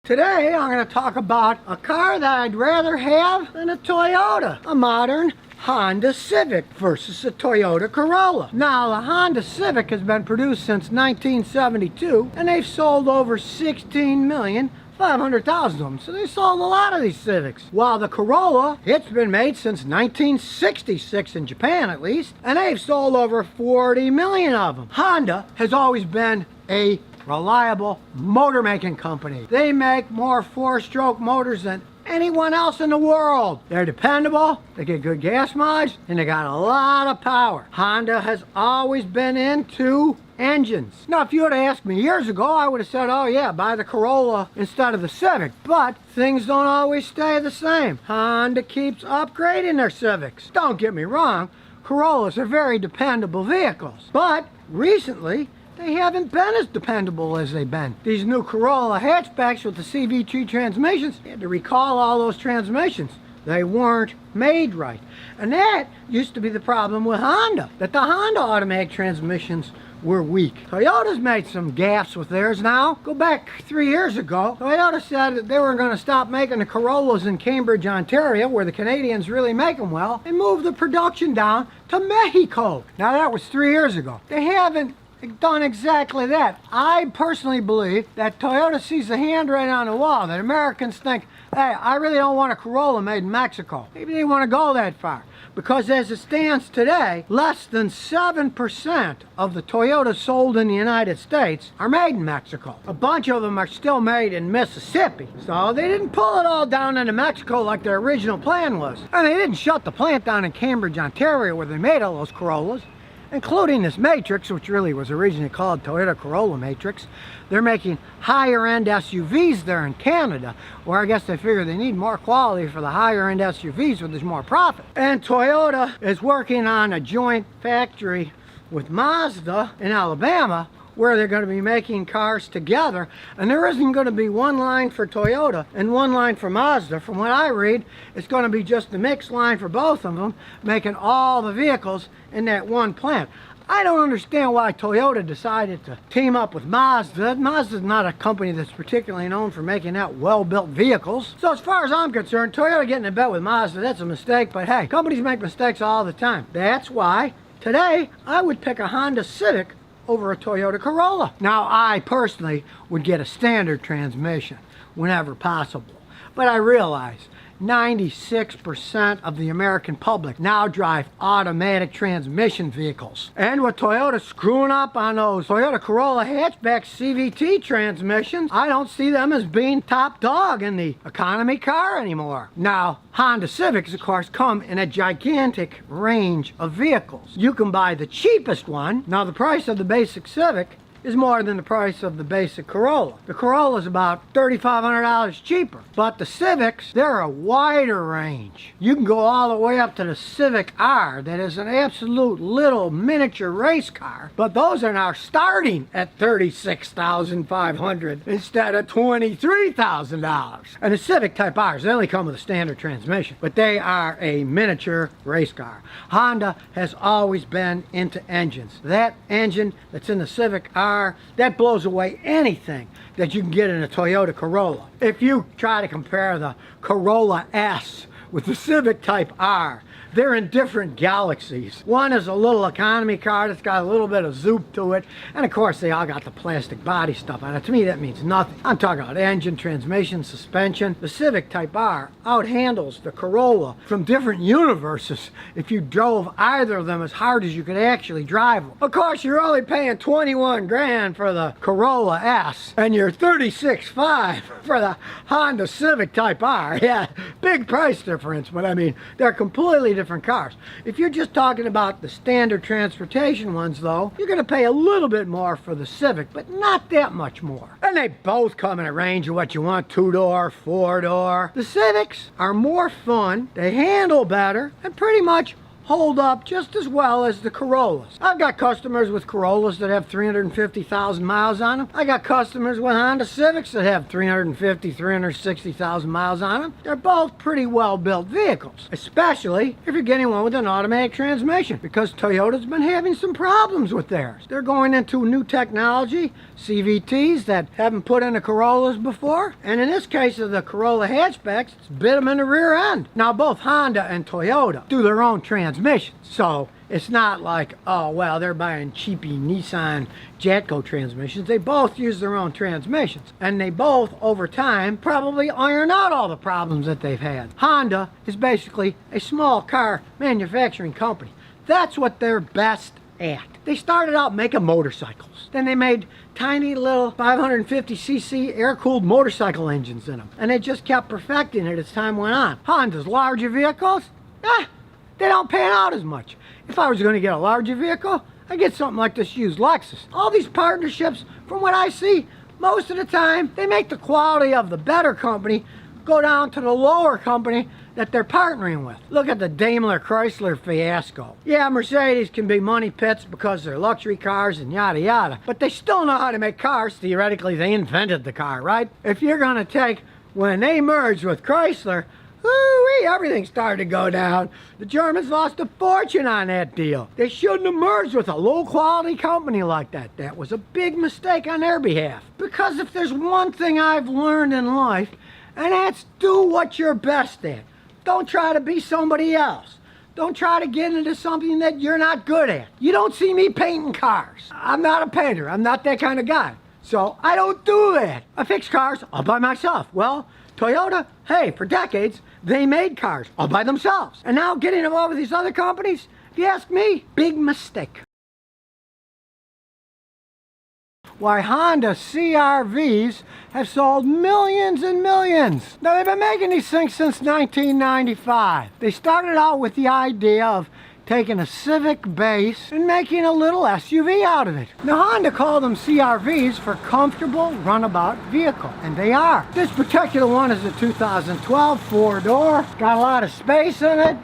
Today I'm going to talk about a car that I'd rather have than a Toyota, a modern Honda Civic versus a Toyota Corolla. Now the Honda Civic has been produced since 1972 and they've sold over 16,500,000 of them, so they sold a lot of these Civics. While the Corolla, it's been made since 1966 in Japan at least, and they've sold over 40 million of them. Honda has always been a reliable motor making company. They make more four-stroke motors than anyone else in the world. They're dependable, they get good gas mileage, and they got a lot of power. Honda has always been into engines. Now, if you would have asked me years ago, I would have said, oh yeah, buy the Corolla instead of the Civic. But things don't always stay the same. Honda keeps upgrading their Civics. Don't get me wrong, Corollas are very dependable vehicles. But recently, they haven't been as dependable as they've been. These new Corolla hatchbacks with the CVT transmissions, you had to recall all those transmissions. They weren't made right. And that used to be the problem with Honda, that the Honda automatic transmissions were weak. Toyota's made some gaffes with theirs now. Go back 3 years ago, Toyota said that they were going to stop making the Corollas in Cambridge, Ontario, where the Canadians really make them well, and move the production down to Mexico. Now that was 3 years ago. They haven't done exactly that. I personally believe that Toyota sees the handwriting on the wall, that Americans think, hey, I really don't want a Corolla made in Mexico. Maybe they want to go that far. Because as it stands today, less than 7% of the Toyotas sold in the United States are made in Mexico. A bunch of them are still made in Mississippi. So they didn't pull it all down into Mexico like their original plan was. And they didn't shut the plant down in Cambridge, Ontario, where they made all those Corollas, including this Matrix, which really was originally called Toyota Corolla Matrix. They're making higher-end SUVs there in Canada, where I guess they figure they need more quality for the higher-end SUVs where there's more profit. And Toyota is working on a joint factory with Mazda in Alabama, where they're going to be making cars together, and there isn't going to be one line for Toyota and one line for Mazda. From what I read, it's going to be just the mixed line for both of them, making all the vehicles in that one plant. I don't understand why Toyota decided to team up with Mazda. Mazda's not a company that's particularly known for making out well-built vehicles. So as far as I'm concerned, Toyota getting in bed with Mazda, that's a mistake, but hey, companies make mistakes all the time. That's why today I would pick a Honda Civic over a Toyota Corolla. Now, I personally would get a standard transmission whenever possible, but I realize 96% of the American public now drive automatic transmission vehicles. And with Toyota screwing up on those Toyota Corolla hatchback CVT transmissions, I don't see them as being top dog in the economy car anymore. Now, Honda Civics, of course, come in a gigantic range of vehicles. You can buy the cheapest one. Now, the price of the basic Civic is more than the price of the basic Corolla. The Corolla is about $3,500 cheaper, but the Civics, they're a wider range. You can go all the way up to the Civic R, that is an absolute little miniature race car, but those are now starting at $36,500 instead of $23,000. And the Civic Type R's, they only come with a standard transmission, but they are a miniature race car. Honda has always been into engines. That engine that's in the Civic R, that blows away anything that you can get in a Toyota Corolla. If you try to compare the Corolla S with the Civic Type R, they're in different galaxies. One is a little economy car that's got a little bit of zoop to it, and of course they all got the plastic body stuff on it. To me that means nothing. I'm talking about engine, transmission, suspension. The Civic Type R outhandles the Corolla from different universes if you drove either of them as hard as you could actually drive them. Of course, you're only paying 21 grand for the Corolla S, and you're 36.5 for the Honda Civic Type R. Yeah, big price difference, but I mean, they're completely different cars. If you're just talking about the standard transportation ones though, you're going to pay a little bit more for the Civic, but not that much more. And they both come in a range of what you want, 2-door, 4-door. The Civics are more fun, they handle better, and pretty much hold up just as well as the Corollas. I've got customers with Corollas that have 350,000 miles on them. I got customers with Honda Civics that have 350, 360,000 miles on them. They're both pretty well built vehicles, especially if you're getting one with an automatic transmission, because Toyota's been having some problems with theirs. They're going into new technology, CVTs that haven't put into Corollas before, and in this case of the Corolla hatchbacks, it's bit them in the rear end. Now both Honda and Toyota do their own transmissions, so it's not like, oh well, they're buying cheapy Nissan Jatco transmissions. They both use their own transmissions, and they both over time probably iron out all the problems that they've had. Honda is basically a small car manufacturing company. That's what they're best at. They started out making motorcycles, then they made tiny little 550cc air-cooled motorcycle engines in them, and they just kept perfecting it as time went on. Honda's larger vehicles, they don't pan out as much. If I was going to get a larger vehicle, I'd get something like this used Lexus. All these partnerships, from what I see, most of the time, they make the quality of the better company go down to the lower company that they're partnering with. Look at the Daimler Chrysler fiasco. Yeah, Mercedes can be money pits because they're luxury cars and yada yada, but they still know how to make cars. Theoretically, they invented the car, right? If you're going to take, when they merged with Chrysler, woo-wee, everything started to go down. The Germans lost a fortune on that deal. They shouldn't have merged with a low-quality company like that. That was a big mistake on their behalf. Because if there's one thing I've learned in life, and that's do what you're best at. Don't try to be somebody else. Don't try to get into something that you're not good at. You don't see me painting cars. I'm not a painter. I'm not that kind of guy. So I don't do that. I fix cars all by myself. Well, Toyota, hey, for decades, they made cars all by themselves. And now getting involved with these other companies, if you ask me, big mistake. Why, Honda CR-Vs have sold millions and millions. Now, they've been making these things since 1995. They started out with the idea of taking a Civic base and making a little SUV out of it. Now, Honda called them CR-Vs for comfortable runabout vehicle, and they are. This particular one is a 2012 four-door, got a lot of space in it,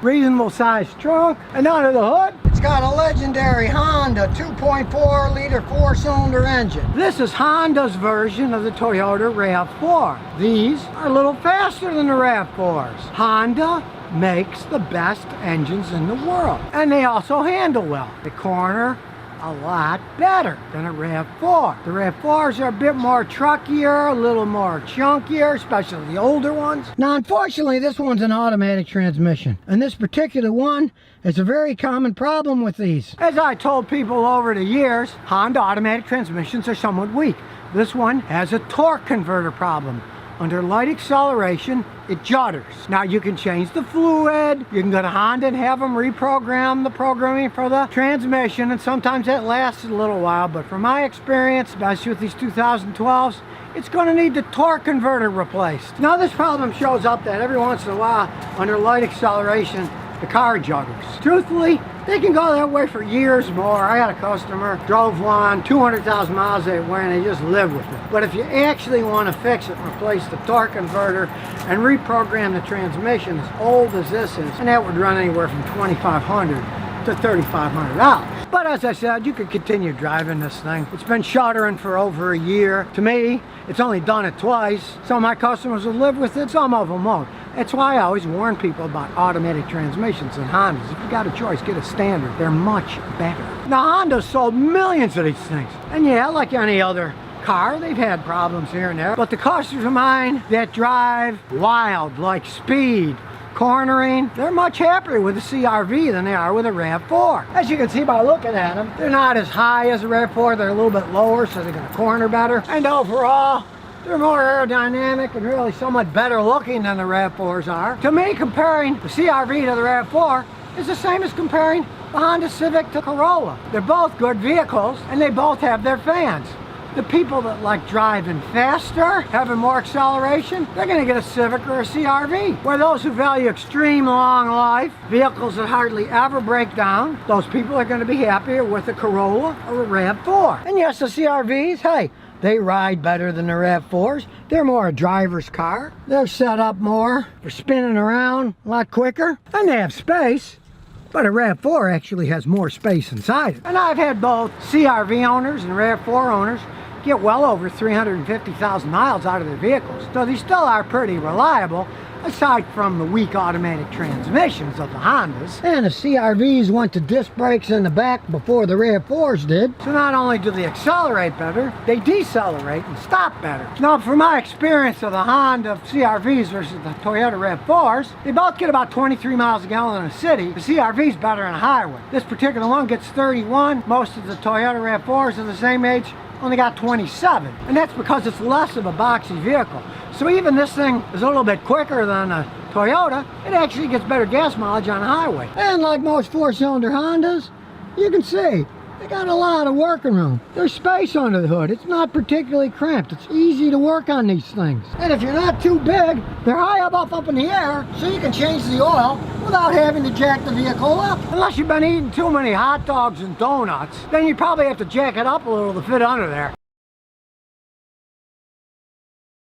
reasonable sized trunk, and under the hood, it's got a legendary Honda 2.4 liter four-cylinder engine. This is Honda's version of the Toyota RAV4. These are a little faster than the RAV4s. Honda makes the best engines in the world, and they also handle well. They corner a lot better than a RAV4. The RAV4s are a bit more truckier, a little more chunkier, especially the older ones. Now, unfortunately, this one's an automatic transmission, and this particular one is a very common problem with these. As I told people over the years, Honda automatic transmissions are somewhat weak. This one has a torque converter problem. Under light acceleration, it judders. Now, you can change the fluid, you can go to Honda and have them reprogram the programming for the transmission, and sometimes that lasts a little while, but from my experience, especially with these 2012s, it's going to need the torque converter replaced. Now, this problem shows up that every once in a while, under light acceleration, the car judders. Truthfully, they can go that way for years more. I had a customer, drove one, 200,000 miles they went, and they just lived with it. But if you actually want to fix it, replace the torque converter and reprogram the transmission as old as this is, and that would run anywhere from $2,500 to $3,500. But as I said, you could continue driving this thing. It's been shuttering for over a year. To me, it's only done it twice. Some of my customers will live with it, some of them won't. That's why I always warn people about automatic transmissions and Hondas. If you got a choice, get a standard. They're much better. Now, Honda sold millions of these things. And yeah, like any other car, they've had problems here and there. But the customers of mine that drive wild, like speed, cornering, they're much happier with a CR-V than they are with a RAV4. As you can see by looking at them, they're not as high as a RAV4. They're a little bit lower, so they're going to corner better. And overall, they're more aerodynamic and really somewhat better looking than the RAV4s are. To me, comparing the CR-V to the RAV4 is the same as comparing the Honda Civic to Corolla. They're both good vehicles, and they both have their fans. The people that like driving faster, having more acceleration, they're going to get a Civic or a CR-V. Where those who value extreme long life, vehicles that hardly ever break down, those people are going to be happier with a Corolla or a RAV4. And yes, the CR-Vs, hey, they ride better than the RAV4s. They're more a driver's car. They're set up more for spinning around a lot quicker. And they have space. but a RAV4 actually has more space inside it. And I've had both CRV owners and RAV4 owners get well over 350,000 miles out of their vehicles, so they still are pretty reliable, aside from the weak automatic transmissions of the Hondas. And the CRVs went to disc brakes in the back before the RAV4s did, so not only do they accelerate better, they decelerate and stop better. Now, from my experience of the Honda CRVs versus the Toyota RAV4s, they both get about 23 miles a gallon in a city. The CRV's better on a highway. This particular one gets 31. Most of the Toyota RAV4s of the same age only got 27, and that's because it's less of a boxy vehicle. So even this thing is a little bit quicker than a Toyota, it actually gets better gas mileage on a highway. And like most four-cylinder Hondas, you can see they got a lot of working room. There's space under the hood. It's not particularly cramped. It's easy to work on these things. And if you're not too big, they're high up in the air, so you can change the oil without having to jack the vehicle up. Unless you've been eating too many hot dogs and donuts, then you probably have to jack it up a little to fit under there.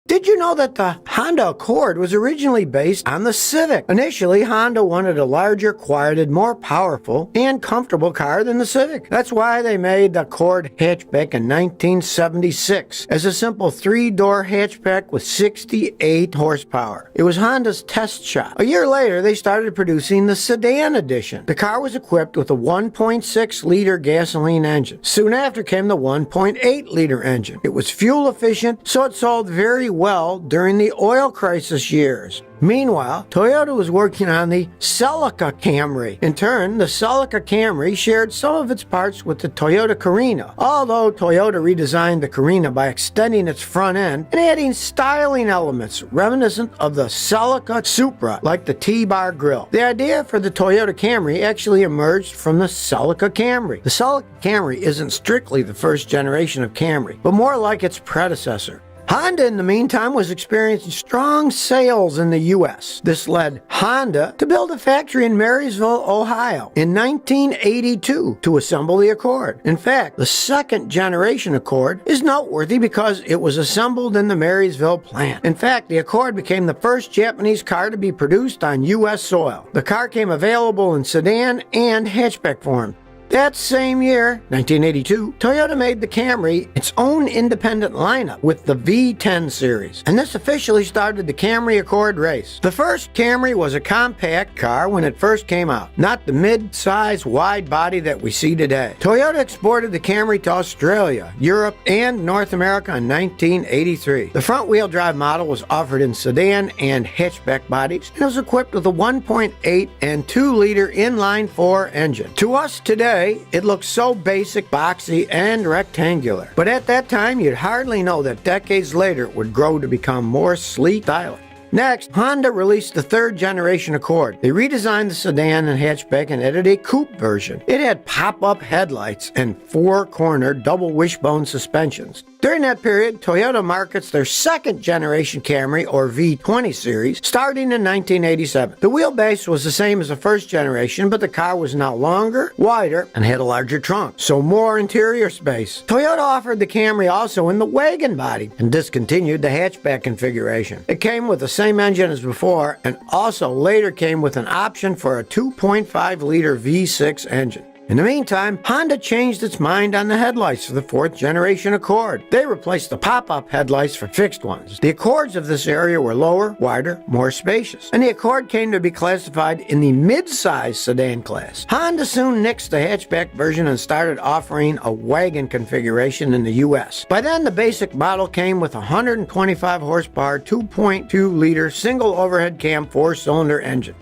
Did you know that the Honda Accord was originally based on the Civic? Initially, Honda wanted a larger, quieted, more powerful, and comfortable car than the Civic. That's why they made the Accord hatchback in 1976 as a simple three-door hatchback with 68 horsepower. It was Honda's test shot. A year later, they started producing the sedan edition. The car was equipped with a 1.6-liter gasoline engine. Soon after came the 1.8-liter engine. It was fuel efficient, so it sold very well during the oil crisis years. Meanwhile, Toyota was working on the Celica Camry. In turn, the Celica Camry shared some of its parts with the Toyota Corolla, although Toyota redesigned the Corolla by extending its front end and adding styling elements reminiscent of the Celica Supra, like the T-bar grille. The idea for the Toyota Camry actually emerged from the Celica Camry. The Celica Camry isn't strictly the first generation of Camry, but more like its predecessor. Honda, in the meantime, was experiencing strong sales in the U.S. This led Honda to build a factory in Marysville, Ohio, in 1982 to assemble the Accord. In fact, the second generation Accord is noteworthy because it was assembled in the Marysville plant. In fact, the Accord became the first Japanese car to be produced on U.S. soil. The car came available in sedan and hatchback form. That same year, 1982, Toyota made the Camry its own independent lineup with the V10 series, and this officially started the Camry Accord race. The first Camry was a compact car when it first came out, not the mid-size wide body that we see today. Toyota exported the Camry to Australia, Europe, and North America in 1983. The front-wheel drive model was offered in sedan and hatchback bodies, and it was equipped with a 1.8 and 2-liter inline-4 engine. To us today, it looks so basic, boxy, and rectangular. But at that time, you'd hardly know that decades later it would grow to become more sleek, stylish. Next, Honda released the third generation Accord. They redesigned the sedan and hatchback and added a coupe version. It had pop-up headlights and four-corner double wishbone suspensions. During that period, Toyota markets their second generation Camry, or V20 series, starting in 1987. The wheelbase was the same as the first generation, but the car was now longer, wider, and had a larger trunk, so more interior space. Toyota offered the Camry also in the wagon body and discontinued the hatchback configuration. It came with the same engine as before, and also later came with an option for a 2.5-liter V6 engine. In the meantime, Honda changed its mind on the headlights for the fourth generation Accord. They replaced the pop-up headlights for fixed ones. The Accords of this area were lower, wider, more spacious, and the Accord came to be classified in the mid-size sedan class. Honda soon nixed the hatchback version and started offering a wagon configuration in the U.S. By then, the basic model came with a 125 horsepower, 2.2-liter single overhead cam 4-cylinder engine.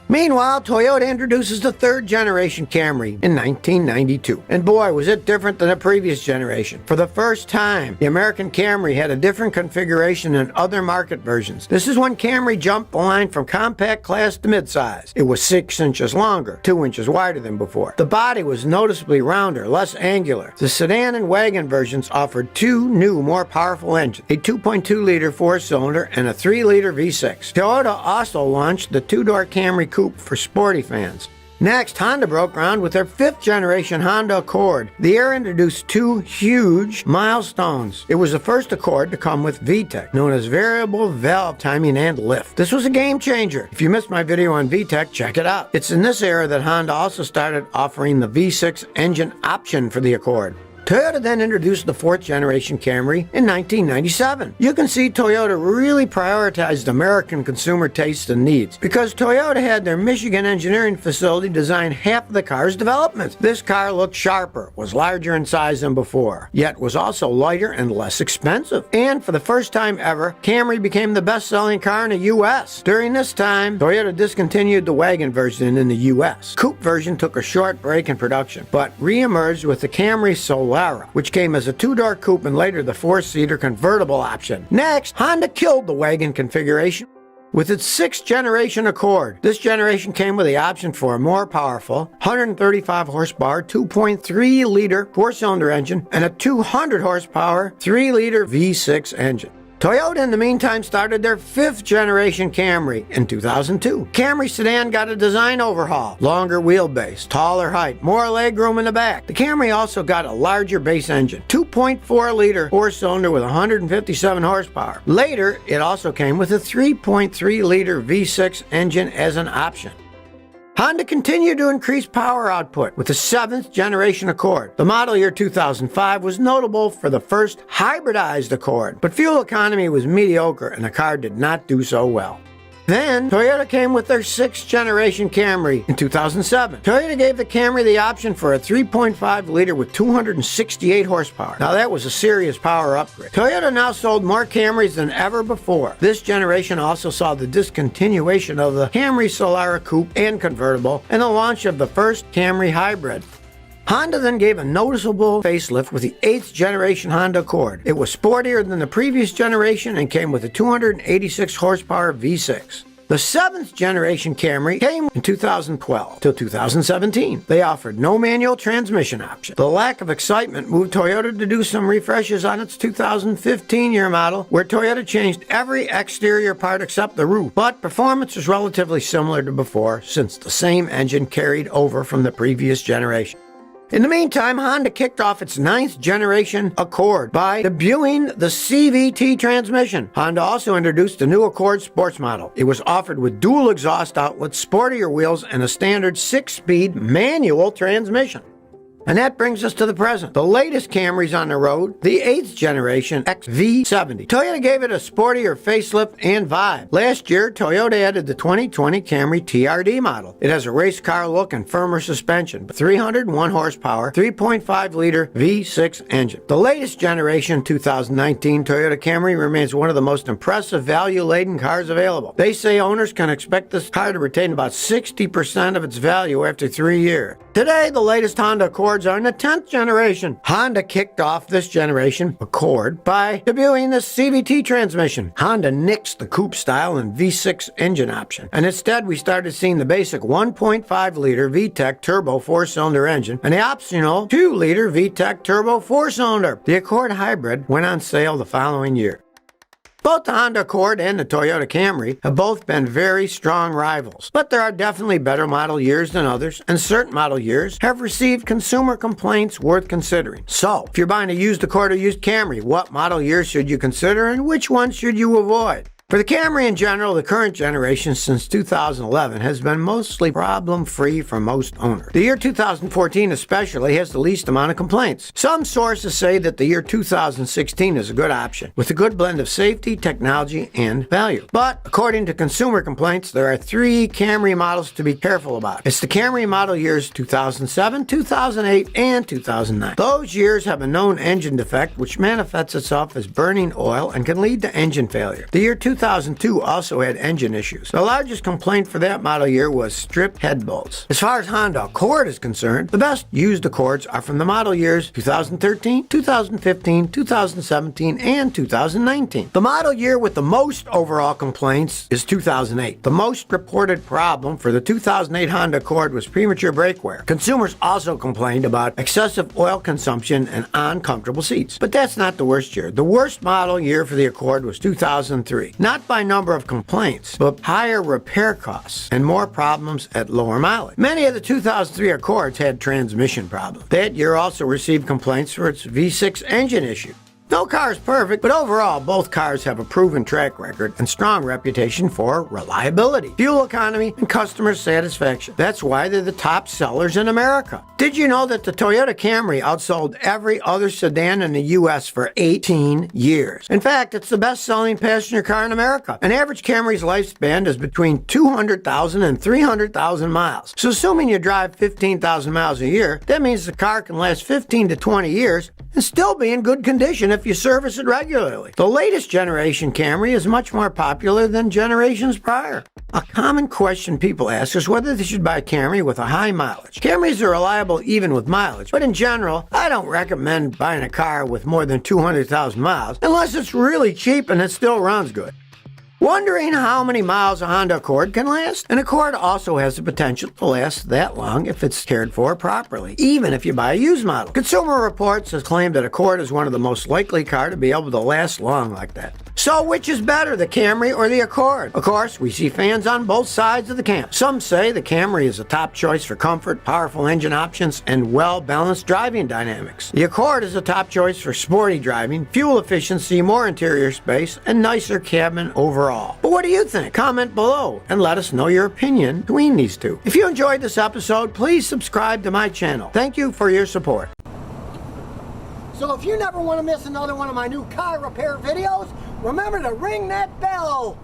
Meanwhile, Toyota introduces the third generation Camry in 1992. And boy, was it different than the previous generation. For the first time, the American Camry had a different configuration than other market versions. This is when Camry jumped the line from compact class to midsize. It was 6 inches longer, 2 inches wider than before. The body was noticeably rounder, less angular. The sedan and wagon versions offered two new, more powerful engines, a 2.2-liter 4-cylinder and a 3-liter V6. Toyota also launched the two-door Camry Coupe for sporty fans. Next, Honda broke ground with their 5th generation Honda Accord. The year introduced 2 huge milestones. It was the first Accord to come with VTEC, known as Variable Valve Timing and Lift. This was a game changer. If you missed my video on VTEC, check it out. It's in this era that Honda also started offering the V6 engine option for the Accord. Toyota then introduced the 4th generation Camry in 1997. You can see Toyota really prioritized American consumer tastes and needs because Toyota had their Michigan engineering facility design half of the car's development. This car looked sharper, was larger in size than before, yet was also lighter and less expensive. And for the first time ever, Camry became the best-selling car in the U.S. During this time, Toyota discontinued the wagon version in the U.S. Coupe version took a short break in production, but re-emerged with the Camry Solara, which came as a 2-door coupe and later the 4-seater convertible option. Next, Honda killed the wagon configuration with its 6th generation Accord. This generation came with the option for a more powerful 135 horsepower 2.3-liter 4-cylinder engine and a 200 horsepower 3-liter V6 engine. Toyota, in the meantime, started their 5th generation Camry in 2002. Camry sedan got a design overhaul, longer wheelbase, taller height, more legroom in the back. The Camry also got a larger base engine, 2.4-liter 4-cylinder with 157 horsepower. Later, it also came with a 3.3-liter V6 engine as an option. Honda continued to increase power output with the 7th generation Accord. The model year 2005 was notable for the first hybridized Accord, but fuel economy was mediocre and the car did not do so well. Then, Toyota came with their 6th generation Camry in 2007. Toyota gave the Camry the option for a 3.5-liter with 268 horsepower. Now that was a serious power upgrade. Toyota now sold more Camrys than ever before. This generation also saw the discontinuation of the Camry Solara Coupe and convertible and the launch of the first Camry Hybrid. Honda then gave a noticeable facelift with the 8th generation Honda Accord. It was sportier than the previous generation and came with a 286 horsepower V6. The 7th generation Camry came in 2012 till 2017. They offered no manual transmission option. The lack of excitement moved Toyota to do some refreshes on its 2015 year model, where Toyota changed every exterior part except the roof. But performance was relatively similar to before, since the same engine carried over from the previous generation. In the meantime, Honda kicked off its 9th generation Accord by debuting the CVT transmission. Honda also introduced the new Accord Sports model. It was offered with dual exhaust outlets, sportier wheels, and a standard 6-speed manual transmission. And that brings us to the present. The latest Camrys on the road, the 8th generation XV70. Toyota gave it a sportier facelift and vibe. Last year, Toyota added the 2020 Camry TRD model. It has a race car look and firmer suspension, but 301 horsepower, 3.5-liter V6 engine. The latest generation 2019 Toyota Camry remains one of the most impressive value-laden cars available. They say owners can expect this car to retain about 60% of its value after 3 years. Today, the latest Honda Accords are in the 10th generation. Honda kicked off this generation Accord by debuting the CVT transmission. Honda nixed the coupe style and V6 engine option, and instead we started seeing the basic 1.5-liter VTEC turbo 4-cylinder engine and the optional 2-liter VTEC turbo 4-cylinder. The Accord Hybrid went on sale the following year. Both the Honda Accord and the Toyota Camry have both been very strong rivals, but there are definitely better model years than others, and certain model years have received consumer complaints worth considering. So, if you're buying a used Accord or used Camry, what model year should you consider and which one should you avoid? For the Camry in general, the current generation since 2011 has been mostly problem-free for most owners. The year 2014 especially has the least amount of complaints. Some sources say that the year 2016 is a good option, with a good blend of safety, technology, and value. But according to consumer complaints, there are 3 Camry models to be careful about. It's the Camry model years 2007, 2008, and 2009. Those years have a known engine defect which manifests itself as burning oil and can lead to engine failure. The year 2002 also had engine issues. The largest complaint for that model year was stripped head bolts. As far as Honda Accord is concerned, the best used Accords are from the model years 2013, 2015, 2017, and 2019. The model year with the most overall complaints is 2008. The most reported problem for the 2008 Honda Accord was premature brake wear. Consumers also complained about excessive oil consumption and uncomfortable seats. But that's not the worst year. The worst model year for the Accord was 2003. not by number of complaints, but higher repair costs and more problems at lower mileage. Many of the 2003 Accords had transmission problems. That year also received complaints for its V6 engine issue. No car is perfect, but overall, both cars have a proven track record and strong reputation for reliability, fuel economy, and customer satisfaction. That's why they're the top sellers in America. Did you know that the Toyota Camry outsold every other sedan in the U.S. for 18 years? In fact, it's the best-selling passenger car in America. An average Camry's lifespan is between 200,000 and 300,000 miles. So assuming you drive 15,000 miles a year, that means the car can last 15 to 20 years and still be in good condition if you service it regularly. The latest generation Camry is much more popular than generations prior. A common question people ask is whether they should buy a Camry with a high mileage. Camrys are reliable even with mileage, but in general, I don't recommend buying a car with more than 200,000 miles unless it's really cheap and it still runs good. Wondering how many miles a Honda Accord can last? An Accord also has the potential to last that long if it's cared for properly, even if you buy a used model. Consumer Reports has claimed that Accord is one of the most likely car to be able to last long like that. So which is better, the Camry or the Accord? Of course, we see fans on both sides of the camp. Some say the Camry is a top choice for comfort, powerful engine options, and well-balanced driving dynamics. The Accord is a top choice for sporty driving, fuel efficiency, more interior space, and nicer cabin overall. But what do you think? Comment below and let us know your opinion between these two. If you enjoyed this episode, please subscribe to my channel. Thank you for your support. So if you never want to miss another one of my new car repair videos, remember to ring that bell.